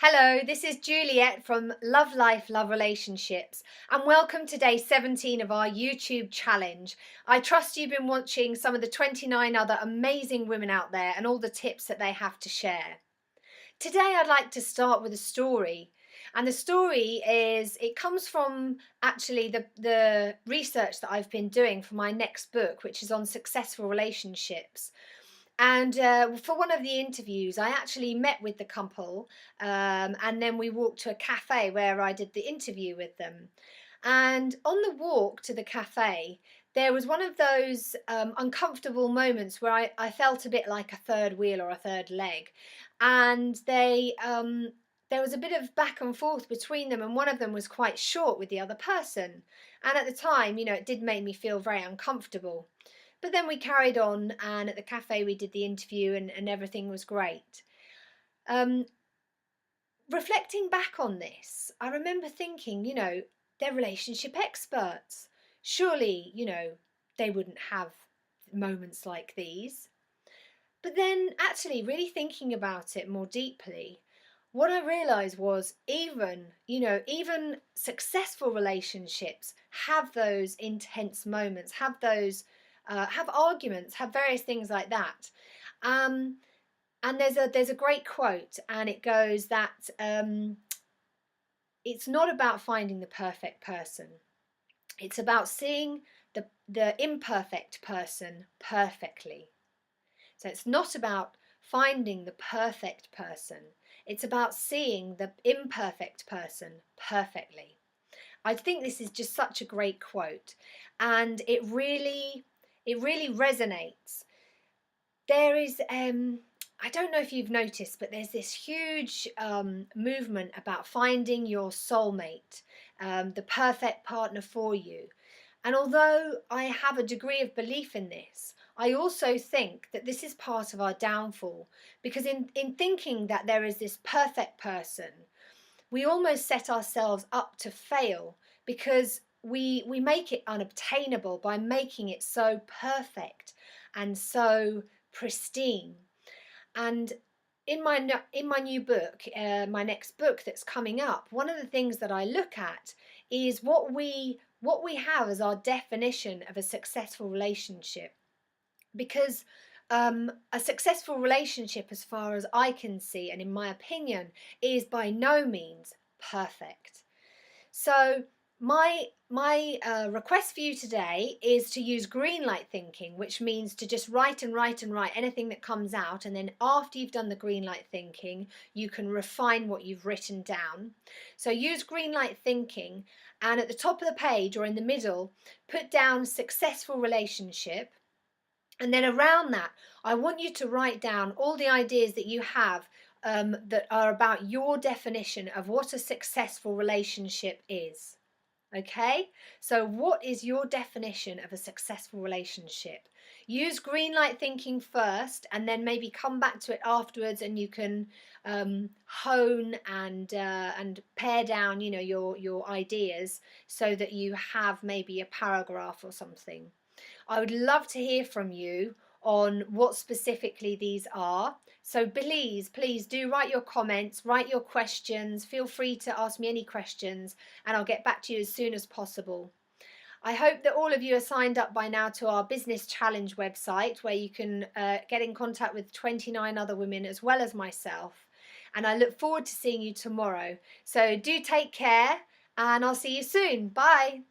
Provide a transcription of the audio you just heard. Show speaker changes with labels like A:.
A: Hello, this is Juliette from Love Life, Love Relationships, and welcome to day 17 of our YouTube challenge. I trust you've been watching some of the 29 other amazing women out there and all the tips that they have to share. Today I'd like to start with a story, and the story it comes from actually the research that I've been doing for my next book, which is on successful relationships. And for one of the interviews, I actually met with the couple, and then we walked to a cafe where I did the interview with them. And on the walk to the cafe, there was one of those uncomfortable moments where I felt a bit like a third wheel or a third leg. And there was a bit of back and forth between them, and one of them was quite short with the other person. And at the time, it did make me feel very uncomfortable. But then we carried on, and at the cafe we did the interview, and everything was great. Reflecting back on this, I remember thinking, they're relationship experts. Surely, they wouldn't have moments like these. But then actually really thinking about it more deeply, what I realised was even successful relationships have those intense moments, have arguments, have various things like that. And there's a great quote, and it goes that it's not about finding the perfect person. It's about seeing the imperfect person perfectly. So it's not about finding the perfect person. It's about seeing the imperfect person perfectly. I think this is just such a great quote, and it really resonates. There is, I don't know if you've noticed, but there's this huge movement about finding your soulmate, the perfect partner for you. And although I have a degree of belief in this, I also think that this is part of our downfall, because in thinking that there is this perfect person, we almost set ourselves up to fail, because we make it unobtainable by making it so perfect and so pristine. And in my new book, my next book that's coming up, one of the things that I look at is what we have as our definition of a successful relationship. Because a successful relationship, as far as I can see, and in my opinion, is by no means perfect. So my request for you today is to use green light thinking, which means to just write and write and write anything that comes out, and then after you've done the green light thinking, you can refine what you've written down. So use green light thinking, and at the top of the page or in the middle, put down successful relationship. And then around that, I want you to write down all the ideas that you have that are about your definition of what a successful relationship is. Okay? So what is your definition of a successful relationship? Use green light thinking first, and then maybe come back to it afterwards, and you can hone and pare down, your ideas, so that you have maybe a paragraph or something. I would love to hear from you on what specifically these are. So please do write your comments, write your questions. Feel free to ask me any questions, and I'll get back to you as soon as possible. I hope that all of you are signed up by now to our business challenge website, where you can get in contact with 29 other women as well as myself. And I look forward to seeing you tomorrow. So do take care, and I'll see you soon. Bye.